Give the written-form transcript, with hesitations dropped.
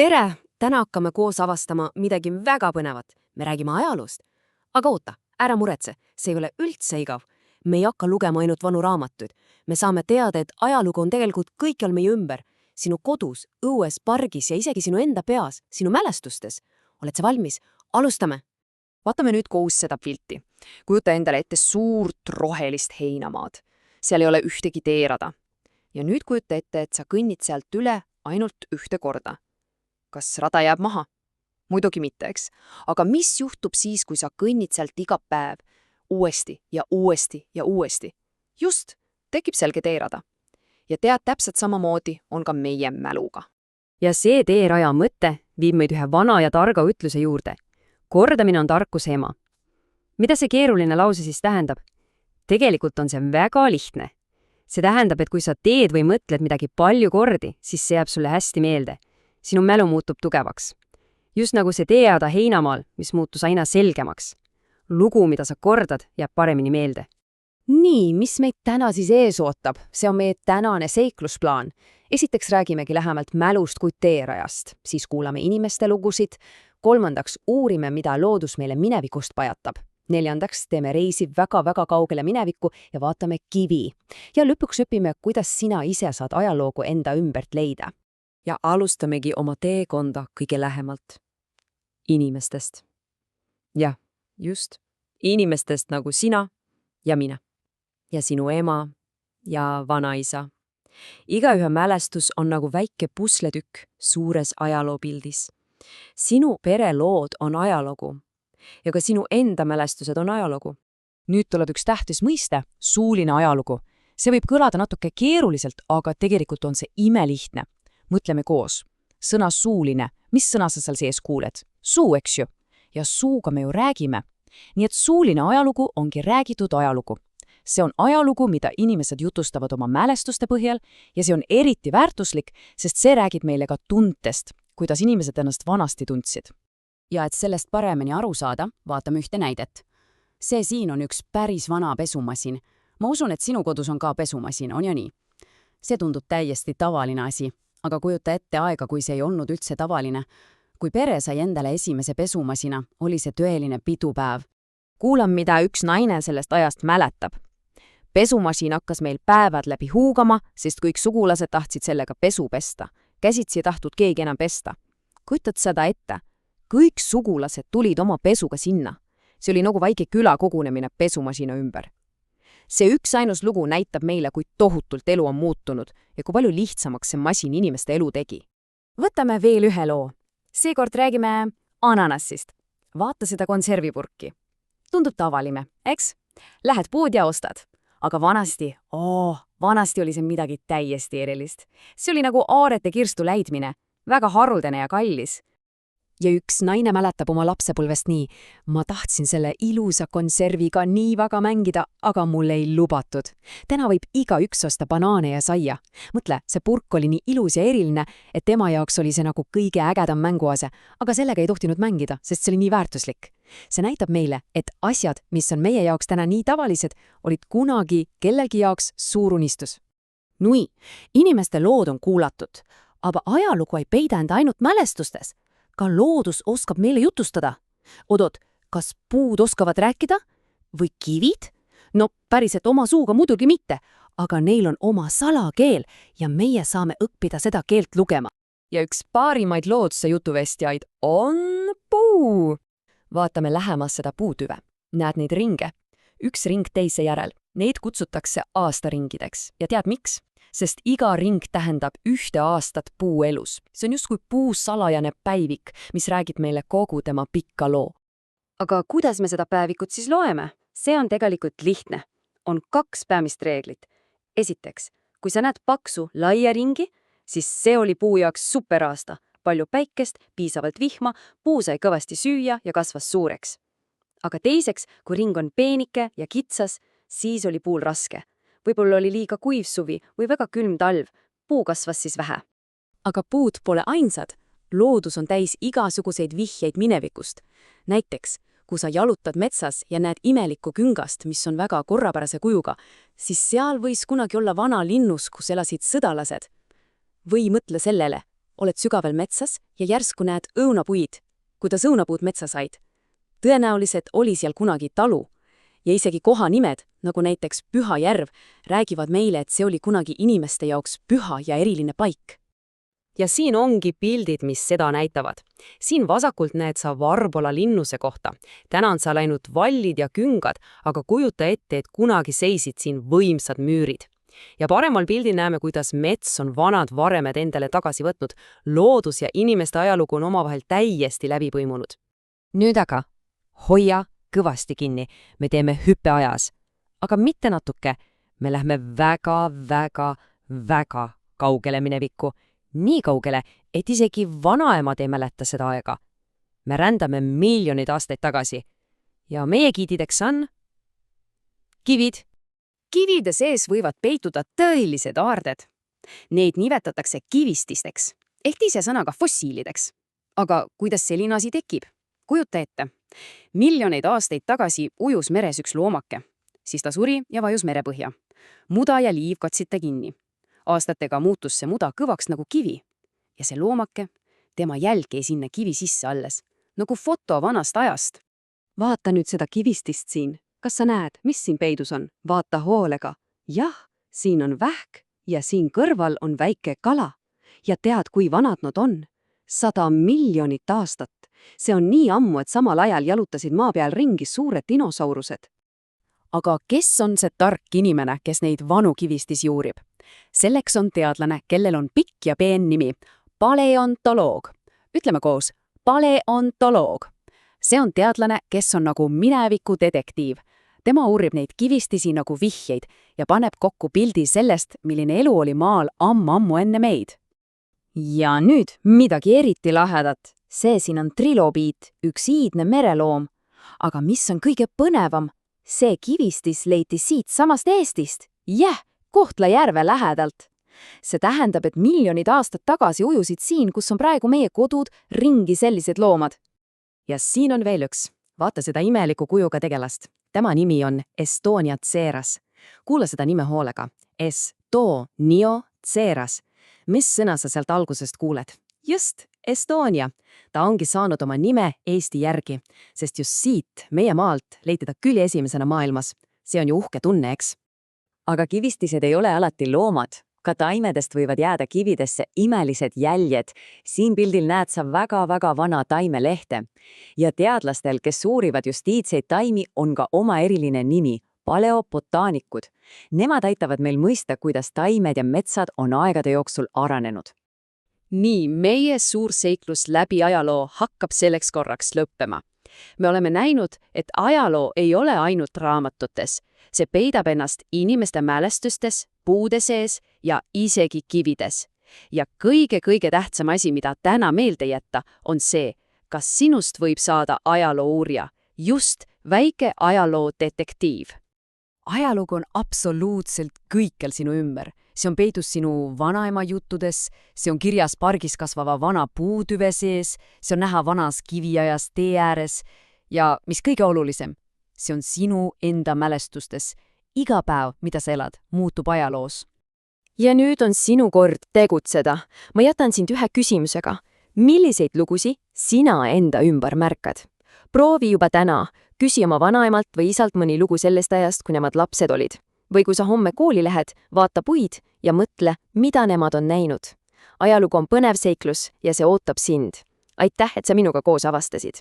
Tere! Täna hakkame koos avastama midagi väga põnevat. Me räägime ajaloost. Aga oota, ära muretse, see ei ole üldse igav. Me ei hakka lugema ainult vanu raamatuid. Me saame teada, et ajalugu on tegelikult kõikjal meie ümber. Sinu kodus, õues, pargis ja isegi sinu enda peas, sinu mälestustes. Oled sa valmis? Alustame! Vaatame nüüd koos seda pilti. Kujuta endale ette suurt rohelist heinamaad. Seal ei ole ühtegi teerada. Ja nüüd kujuta ette, et sa kõnnid sealt üle ainult ühte korda. Kas rada jääb maha? Muidugi mitte, eks? Aga mis juhtub siis, kui sa kõnnid sealt iga päev? Uuesti ja uuesti ja uuesti. Just, tekib selge teerada. Ja tead, täpselt samamoodi on ka meie mäluga. Ja see teeraja mõte viib meid ühe vana ja targa ütluse juurde. Kordamine on tarkuse ema. Mida see keeruline lause siis tähendab? Tegelikult on see väga lihtne. See tähendab, et kui sa teed või mõtled midagi palju kordi, siis see jääb sulle hästi meelde. Sinu mälu muutub tugevaks. Just nagu see teeada heinamaal, mis muutus aina selgemaks. Lugu, mida sa kordad, jääb paremini meelde. Nii, mis meid täna siis ees ootab? See on meie tänane seiklusplaan. Esiteks räägimegi lähemalt mälust kui teerajast, siis kuulame inimeste lugusid. Kolmandaks uurime, mida loodus meile minevikust pajatab. Neljandaks teeme reisi väga-väga kaugele minevikku ja vaatame kivi. Ja lõpuks õpime, kuidas sina ise saad ajaloogu enda ümbert leida. Ja alustamegi oma teekonda kõige lähemalt. Inimestest. Jah, just. Inimestest nagu sina ja mina. Ja sinu ema ja vanaisa. Igaühe mälestus on nagu väike pusletükk suures ajaloopildis. Sinu perelood on ajalugu. Ja ka sinu enda mälestused on ajalugu. Nüüd tuleb üks tähtis mõiste, suuline ajalugu. See võib kõlada natuke keeruliselt, aga tegelikult on see imelihtne. Mõtleme koos. Sõna suuline. Mis sõna sa seal sees kuuled? Suu, eks ju? Ja suuga me ju räägime. Nii et suuline ajalugu ongi räägitud ajalugu. See on ajalugu, mida inimesed jutustavad oma mälestuste põhjal ja see on eriti väärtuslik, sest see räägib meile ka tuntest, kuidas inimesed ennast vanasti tundsid. Ja et sellest paremini aru saada, vaatame ühte näidet. See siin on üks päris vana pesumasin. Ma usun, et sinu kodus on ka pesumasin, on ju nii? See tundub täiesti tavaline asi, aga kujuta ette aega, kui see ei olnud üldse tavaline. Kui pere sai endale esimese pesumasina, oli see tõeline pidupäev. Kuulan, mida üks naine sellest ajast mäletab. Pesumasin hakkas meil päevad läbi huugama, sest kõik sugulased tahtsid sellega pesu pesta. Käsitsi ei tahtnud keegi enam pesta. Kujutad seda ette? Kõik sugulased tulid oma pesuga sinna. See oli nagu väike küla kogunemine pesumasina ümber. See üks ainus lugu näitab meile, kui tohutult elu on muutunud ja kui palju lihtsamaks see masin inimeste elu tegi. Võtame veel ühe loo. Seekord räägime ananassist. Vaata seda konservipurki. Tundub tavaline, eks? Lähed pood ja ostad. Aga vanasti oli see midagi täiesti erilist. See oli nagu aarete kirstu läidmine, väga haruldane ja kallis. Ja üks naine mäletab oma lapsepõlvest nii. Ma tahtsin selle ilusa konserviga nii väga mängida, aga mul ei lubatud. Täna võib igaüks osta banaane ja saia. Mõtle, see purk oli nii ilus ja eriline, et tema jaoks oli see nagu kõige ägedam mänguase, aga sellega ei tohtinud mängida, sest see oli nii väärtuslik. See näitab meile, et asjad, mis on meie jaoks täna nii tavalised, olid kunagi kellelgi jaoks suur unistus. Nui, inimeste lood on kuulatud, aga ajalugu ei peida enda ainult mälestustes. Ka loodus oskab meile jutustada. Odot, kas puud oskavad rääkida? Või kivid? No päriselt oma suuga muidugi mitte, aga neil on oma salakeel ja meie saame õppida seda keelt lugema. Ja üks paarimaid looduse jutuvestjaid on puu. Vaatame lähemas seda puutüve. Näed neid ringe? Üks ring teise järel. Neid kutsutakse aastaringideks. Ja tead miks? Sest iga ring tähendab ühte aastat puu elus. See on justkui puu salajane päivik, mis räägib meile kogu tema pikka loo. Aga kuidas me seda päevikut siis loeme? See on tegelikult lihtne. On 2 peamist reeglit. Esiteks, kui sa näed paksu laia ringi, siis see oli puu jaoks superaasta. Palju päikest, piisavalt vihma, puu sai kõvasti süüa ja kasvas suureks. Aga teiseks, kui ring on peenike ja kitsas, siis oli puul raske. Võib-olla oli liiga kuiv suvi või väga külm talv, puu kasvas siis vähe. Aga puud pole ainsad. Loodus on täis igasuguseid vihjeid minevikust. Näiteks, kui sa jalutad metsas ja näed imelikku küngast, mis on väga korrapärase kujuga, siis seal võis kunagi olla vana linnus, kus elasid sõdalased. Või mõtle sellele. oled sügaval metsas ja järsku näed õunapuid, kuidas õunapuud metsa said. Tõenäoliselt oli seal kunagi talu ja isegi kohanimed, nagu näiteks Püha järv, räägivad meile, et see oli kunagi inimeste jaoks püha ja eriline paik. Ja siin ongi pildid, mis seda näitavad. Siin vasakult näed sa Varbola linnuse kohta. Täna on sa läinud vallid ja küngad, aga kujuta ette, et kunagi seisid siin võimsad müürid. Ja paremal pildil näeme, kuidas mets on vanad varemed endale tagasi võtnud. Loodus ja inimeste ajalugu on omavahel täiesti läbi põimunud. Nüüd aga hoia kõvasti kinni. Me teeme hüppe ajas. Aga mitte natuke. Me lähme väga kaugele minevikku. Nii kaugele, et isegi vanaemad ei mäleta seda aega. Me rändame miljoneid aastaid tagasi. Ja meie giidideks on kivid. Kivide sees võivad peituda tõelised aarded. Neid nimetatakse kivististeks, ehk teise sõnaga fossiilideks. Aga kuidas selline asi tekib? Kujuta ette. Miljoneid aastaid tagasi ujus meres üks loomake. Siis ta suri ja vajus merepõhja. Muda ja liiv katsid ta kinni. Aastatega muutus see muda kõvaks nagu kivi. Ja see loomake, tema jälg jäi sinna kivi sisse alles, nagu foto vanast ajast. Vaata nüüd seda kivistist siin. Kas sa näed, mis siin peidus on? Vaata hoolega. Jah, siin on vähk ja siin kõrval on väike kala. Ja tead, kui vanad nad on? 100 miljonit aastat. See on nii ammu, et samal ajal jalutasid maa peal ringi suured dinosaurused. Aga kes on see tark inimene, kes neid vanu kivistis juurib? Selleks on teadlane, kellel on pikk ja peen nimi. Paleontoloog. Ütleme koos. Paleontoloog. See on teadlane, kes on nagu mineviku detektiiv. Tema uurib neid kivistisi nagu vihjeid ja paneb kokku pildi sellest, milline elu oli maal ammu enne meid. Ja nüüd midagi eriti lahedat. See siin on trilobiit, üks iidne mereloom. Aga mis on kõige põnevam? See kivistis leiti siit samast Eestist. Kohtla järve lähedalt. See tähendab, et miljonid aastad tagasi ujusid siin, kus on praegu meie kodud, ringi sellised loomad. Ja siin on veel üks. Vaata seda imeliku kujuga tegelast. Tema nimi on Estonia Tseras. Kuula seda nime hoolega. Estonio Tseras. Mis sõna sa sealt algusest kuuled? Just, Estonia. Ta ongi saanud oma nime Eesti järgi, sest just siit, meie maalt, leiti ta küll esimesena maailmas. See on ju uhke tunne, eks? Aga kivistised ei ole alati loomad. Ka taimedest võivad jääda kividesse imelised jäljed. Siin pildil näed sa väga vana taimelehte. Ja teadlastel, kes uurivad just iidseid taimi, on ka oma eriline nimi – paleobotaanikud. Nemad aitavad meil mõista, kuidas taimed ja metsad on aegade jooksul arenenud. Nii, meie suur seiklus läbi ajaloo hakkab selleks korraks lõppema. Me oleme näinud, et ajaloo ei ole ainult raamatutes. See peidab ennast inimeste mälestustes, puude sees ja isegi kivides. Ja kõige tähtsam asi, mida täna meelde jätta, on see, kas sinust võib saada ajaloo uurija, just väike ajaloo detektiiv. Ajalugu on absoluutselt kõikjal sinu ümber. See on peidus sinu vanaema juttudes, see on kirjas pargis kasvava vana puutüve sees, see on näha vanas kiviajas tee ääres ja mis kõige olulisem, see on sinu enda mälestustes. Iga päev, mida sa elad, muutub ajaloos. Ja nüüd on sinu kord tegutseda. Ma jätan sind ühe küsimusega. Milliseid lugusid sina enda ümber märkad? Proovi juba täna. Küsi oma vanaemalt või isalt mõni lugu sellest ajast, kui nemad lapsed olid. Või kui sa homme kooli lähed, vaata puid ja mõtle, mida nemad on näinud. Ajalugu on põnev seiklus ja see ootab sind. Aitäh, et sa minuga koos avastasid.